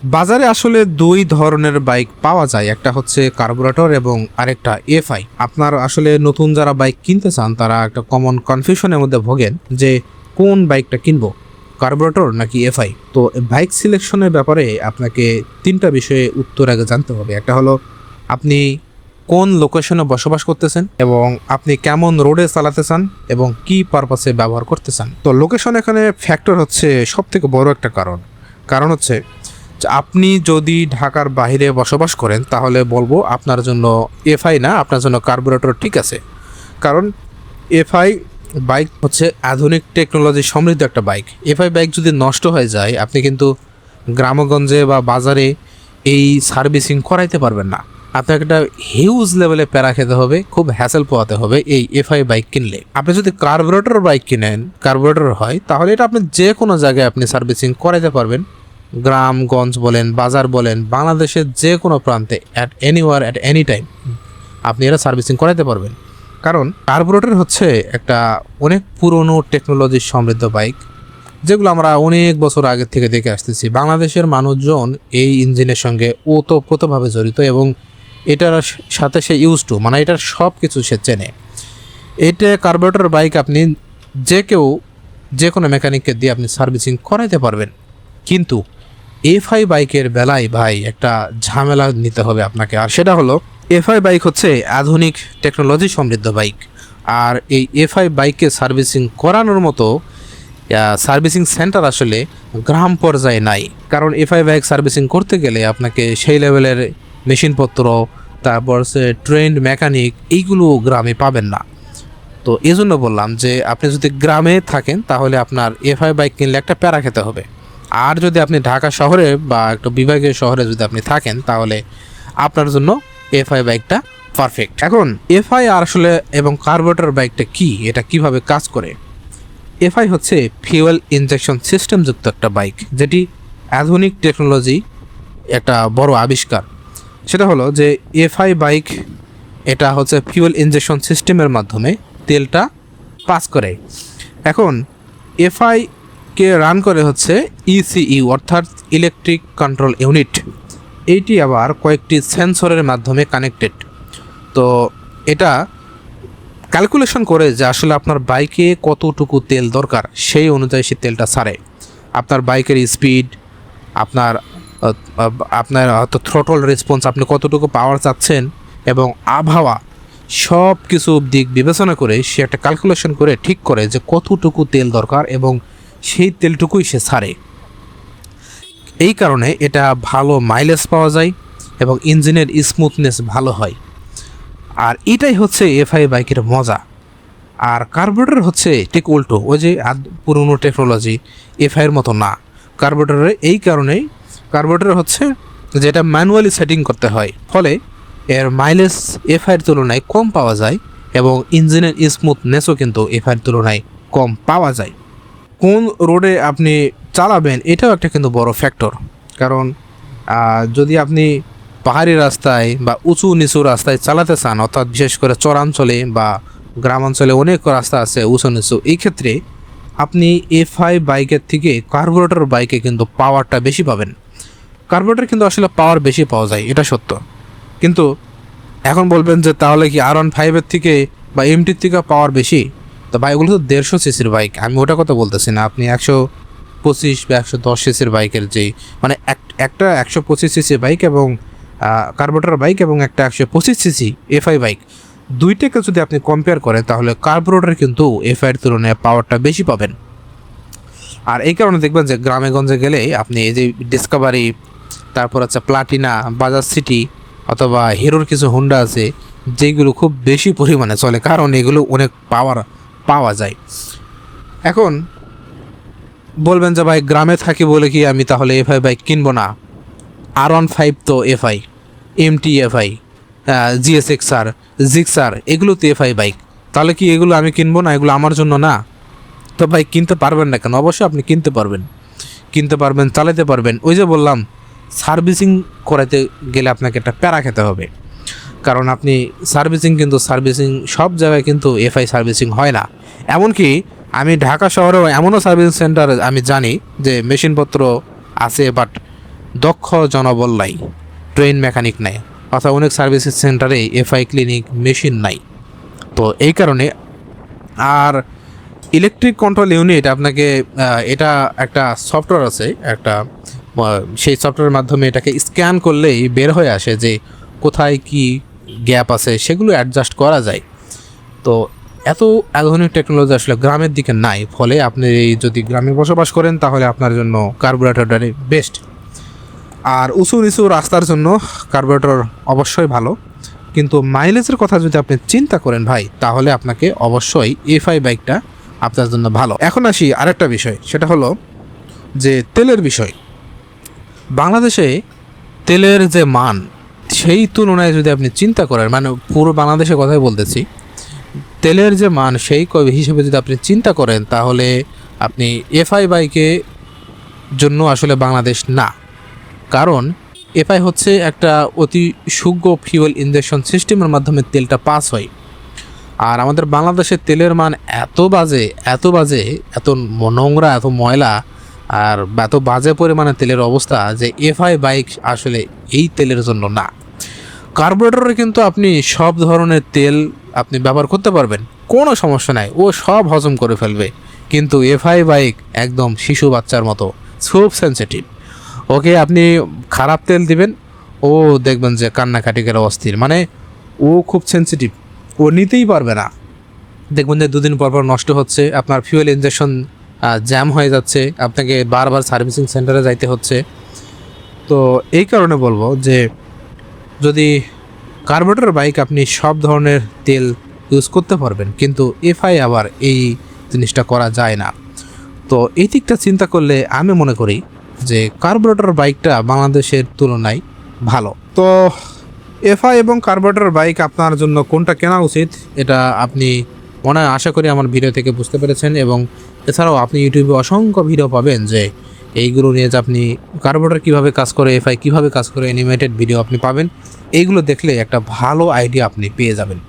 বাজারে আসলে দুই ধরনের বাইক পাওয়া যায়, একটা হচ্ছে কার্বুরেটর এবং আরেকটা এফআই। আপনার আসলে নতুন যারা বাইক কিনতে চান তারা একটা কমন কনফিউশনের মধ্যে ভোগেন যে কোন বাইকটা কিনবো, কার্বুরেটর নাকি এফআই। তো বাইক সিলেকশনের ব্যাপারে আপনাকে তিনটা বিষয়ে উত্তর আগে জানতে হবে। একটা হলো আপনি কোন লোকেশনে বসবাস করতেছেন এবং আপনি কেমন রোডে চালাতে চান এবং কি পারপাসে ব্যবহার করতে চান। তো লোকেশন এখানে ফ্যাক্টর হচ্ছে সব থেকে বড় একটা কারণ হচ্ছে আপনি যদি ঢাকার বাইরে বসবাস করেন তাহলে বলবো আপনার জন্য এফআই না, আপনার জন্য কার্বুরেটর ঠিক আছে। কারণ এফআই বাইক হচ্ছে আধুনিক টেকনোলজি সমৃদ্ধ একটা বাইক। এফআই বাইক যদি নষ্ট হয়ে যায় আপনি কিন্তু গ্রামগঞ্জে বা বাজারে এই সার্ভিসিং করাইতে পারবেন না। আপনাকে একটা হিউজ লেভেলে প্যারা খেতে হবে, খুব হ্যাসেল পোয়াতে হবে এই এফআই বাইক কিনলে। আপনি যদি কার্বুরেটর বাইক কিনেন, কার্বুরেটর হয়, তাহলে এটা আপনি যে কোনো জায়গায় আপনি সার্ভিসিং করাইতে পারবেন। গ্রামগঞ্জ বলেন, বাজার বলেন, বাংলাদেশের যে কোনো প্রান্তে at anywhere at any time আপনি এটা সার্ভিসিং করাতে পারবেন। কারণ কার্বুরেটর হচ্ছে একটা অনেক পুরনো টেকনোলজি সমৃদ্ধ বাইক, যেগুলো আমরা অনেক বছর আগে থেকে দেখে আসতেছি। বাংলাদেশের মানুষজন এই ইঞ্জিনের সঙ্গে ওতপ্রোতভাবে জড়িত এবং এটার সাথে সে ইউজ টু, মানে এটার সব কিছু সে চেনে। এটা কার্বুরেটর বাইক আপনি যে কোনো মেকানিককে দিয়ে আপনি সার্ভিসিং করাইতে পারবেন। কিন্তু এফআই বাইকের বেলায় ভাই একটা ঝামেলা নিতে হবে আপনাকে, আর সেটা হলো এফআই বাইক হচ্ছে আধুনিক টেকনোলজি সমৃদ্ধ বাইক। আর এই এফআই বাইককে সার্ভিসিং করানোর মতো সার্ভিসিং সেন্টার আসলে গ্রাম পর্যায়ে নাই। কারণ এফআই বাইক সার্ভিসিং করতে গেলে আপনাকে সেই লেভেলের মেশিনপত্র, তারপর সে ট্রেন্ড মেকানিক, এইগুলো গ্রামে পাবেন না। তো এই জন্য বললাম যে আপনি যদি গ্রামে থাকেন তাহলে আপনার এফআই বাইক কিনলে একটা প্যারা খেতে হবে। আর যদি আপনি ঢাকা শহরে বা একটা বিভাগীয় শহরে যদি আপনি থাকেন তাহলে আপনার জন্য এফআই বাইকটা পারফেক্ট। এখন এফআই আর আসলে এবং কার্বুরেটর বাইকটা কি, এটা কিভাবে কাজ করে। এফআই হচ্ছে ফিউয়েল ইনজেকশন সিস্টেম যুক্ত একটা বাইক, যেটি আধুনিক টেকনোলজি একটা বড় আবিষ্কার। সেটা হলো যে এফআই বাইক এটা হচ্ছে ফিউয়েল ইনজেকশন সিস্টেমের মাধ্যমে তেলটা পাস করে। এখন এফআই কে রান করে হচ্ছে ইসিইউ অর্থাৎ ইলেকট্রিক কন্ট্রোল ইউনিট। এইটি আবার কয়েকটি সেন্সরের মাধ্যমে কানেক্টেড। তো এটা ক্যালকুলেশন করে যে আসলে আপনার বাইকে কতটুকু তেল দরকার সেই অনুযায়ী সে তেলটা ছাড়ে। আপনার বাইকের স্পিড, আপনার আপনার হয়তো থ্রোটল রেসপন্স, আপনি কতটুকু পাওয়ার চাচ্ছেন এবং আবহাওয়া, সব কিছু দিক বিবেচনা করে সে একটা ক্যালকুলেশন করে ঠিক করে যে কতটুকু তেল দরকার এবং সেই তেলটুকুই সে ছাড়ে। এই কারণে এটা ভালো মাইলেজ পাওয়া যায় এবং ইঞ্জিনের স্মুথনেস ভালো হয়। আর এটাই হচ্ছে এফআই বাইকের মজা। আর কার্বুরেটর হচ্ছে ঠিক উল্টো, ওই যে পুরনো টেকনোলজি এফআইয়ের মতো না। কার্বুরেটরে এই কারণেই কার্বুরেটর হচ্ছে যেটা ম্যানুয়ালি সেটিং করতে হয়, ফলে এর মাইলেজ এফআইয়ের তুলনায় কম পাওয়া যায় এবং ইঞ্জিনের স্মুথনেসও কিন্তু এফআইয়ের তুলনায় কম পাওয়া যায়। কোন রোডে আপনি চালাবেন এটাও একটা কিন্তু বড় ফ্যাক্টর। কারণ যদি আপনি পাহাড়ি রাস্তায় বা উঁচু নিচু রাস্তায় চালাতে চান, অর্থাৎ বিশেষ করে চরাঞ্চলে বা গ্রামাঞ্চলে অনেক রাস্তা আছে উঁচু নিচু, এই ক্ষেত্রে আপনি এফআই বাইকের থেকে কার্বুরেটর বাইকে কিন্তু পাওয়ারটা বেশি পাবেন। কার্বুরেটর কিন্তু আসলে পাওয়ার বেশি পাওয়া যায়, এটা সত্য। কিন্তু এখন বলবেন যে তাহলে কি R15-এর থেকে বা এমটির থেকে পাওয়ার বেশি? তো ভাই ওগুলো তো 150 সিসির বাইক, আমি ওটা কথা বলতেছি না। আপনি 125 বা 110 সিসির বাইকের যেই মানে একটা 125 সিসি বাইক এবং কার্বুরেটর বাইক এবং একটা 125 সিসি এফআই বাইক, দুইটাকে যদি আপনি কম্পেয়ার করেন তাহলে কার্বুরেটর কিন্তু এফআইয়ের তুলনায় পাওয়ারটা বেশি পাবেন। আর এই কারণে দেখবেন যে গ্রামে গঞ্জে গেলে আপনি এই যে ডিসকভারি, তারপর হচ্ছে প্লাটিনা, বাজাজ সিটি অথবা হিরোর কিছু হুন্ডা আছে যেগুলো খুব বেশি পরিমাণে চলে, কারণ এগুলো অনেক পাওয়া যায়। এখন বলবেন যে ভাই গ্রামে থাকি বলে কি আমি তাহলে এফআই বাইক কিনবো না? R15 তো FI, MT FI, GSX-R, Gixxer, এগুলো তো এফআই বাইক, তাহলে কি এগুলো আমি কিনবো না? এগুলো আমার জন্য না? তো ভাই কিনতে পারবেন না কেন? অবশ্যই আপনি কিনতে পারবেন, চালাতে পারবেন। ওই যে বললাম, সার্ভিসিং করাতে গেলে আপনাকে একটা প্যারা খেতে হবে। কারণ আপনি সার্ভিসিং সব জায়গায় কিন্তু এফআই সার্ভিসিং হয় না। এমনকি আমি ঢাকা শহরেও এমনও সার্ভিসিং সেন্টার আমি জানি যে মেশিনপত্র আছে, বাট দক্ষ জনবল নাই, ট্রেন মেকানিক নাই, অর্থাৎ অনেক সার্ভিস সেন্টারে এফআই ক্লিনিক মেশিন নাই। তো এই কারণে আর ইলেকট্রিক কন্ট্রোল ইউনিট আপনাকে এটা একটা সফটওয়্যার আছে একটা, সেই সফটওয়্যারের মাধ্যমে এটাকে স্ক্যান করলেই বের হয়ে আসে যে কোথায় কি গ্যাপ আছে, সেগুলো অ্যাডজাস্ট করা যায়। তো এত আধুনিক টেকনোলজি আসলে গ্রামের দিকে নাই, ফলে আপনি যদি গ্রামে বসবাস করেন তাহলে আপনার জন্য কার্বোরেটরটাই বেস্ট। আর উঁচু নিচু রাস্তার জন্য কার্বোরেটর অবশ্যই ভালো, কিন্তু মাইলেজের কথা যদি আপনি চিন্তা করেন ভাই, তাহলে আপনাকে অবশ্যই এফআই বাইকটা আপনার জন্য ভালো। এখন আসি আরেকটা বিষয়, সেটা হলো যে তেলের বিষয়। বাংলাদেশে তেলের যে মান, সেই তুলনায় যদি আপনি চিন্তা করেন, মানে পুরো বাংলাদেশের কথাই বলতেছি, তেলের যে মান সেই হিসেবে যদি আপনি চিন্তা করেন, তাহলে আপনি এফআই বাইকে জন্য আসলে বাংলাদেশ না। কারণ এফআই হচ্ছে একটা অতি সূক্ষ্ম ফিউয়েল ইনজেকশন সিস্টেমের মাধ্যমে তেলটা পাস হয়। আর আমাদের বাংলাদেশের তেলের মান এত বাজে, এত নোংরা, এত ময়লা, আর এত বাজে পরিমাণে তেলের অবস্থা যে এফআই বাইক আসলে এই তেলের জন্য না। কার্বোরেটরে কিন্তু আপনি সব ধরনের তেল আপনি ব্যবহার করতে পারবেন, কোনো সমস্যা নাই, ও সব হজম করে ফেলবে। কিন্তু এফআই বাইক একদম শিশু বাচ্চার মতো, খুব সেন্সিটিভ। ওকে আপনি খারাপ তেল দিবেন, ও দেখবেন যে কান্নাকাটি করে অস্থির, মানে ও খুব সেন্সিটিভ, ও নিতেই পারবে না। দেখবেন যে দুদিন পর পর নষ্ট হচ্ছে, আপনার ফিউয়েল ইনজেকশন জ্যাম হয়ে যাচ্ছে, আপনাকে বারবার সার্ভিসিং সেন্টারে যাইতে হচ্ছে। তো এই কারণে বলবো যে যদি কার্বোরেটর বাইক আপনি সব ধরনের তেল ইউজ করতে পারবেন, কিন্তু এফআই আবার এই জিনিসটা করা যায় না। তো এই দিকটা চিন্তা করলে আমি মনে করি যে কার্বোরেটর বাইকটা বাংলাদেশের তুলনায় ভালো। তো এফআই এবং কার্বোরেটর বাইক আপনার জন্য কোনটা কেনা উচিত, এটা আপনি মনে হয় আশা করি আমার ভিডিও থেকে বুঝতে পেরেছেন। এবং এছাড়াও আপনি ইউটিউবে অসংখ্য ভিডিও পাবেন যে এইগুলো নিয়ে যে আপনি কার্বোরেটর কীভাবে কাজ করে, এফআই কীভাবে কাজ করে, অ্যানিমেটেড ভিডিও আপনি পাবেন। এইগুলো দেখলে একটা ভালো আইডিয়া আপনি পেয়ে যাবেন।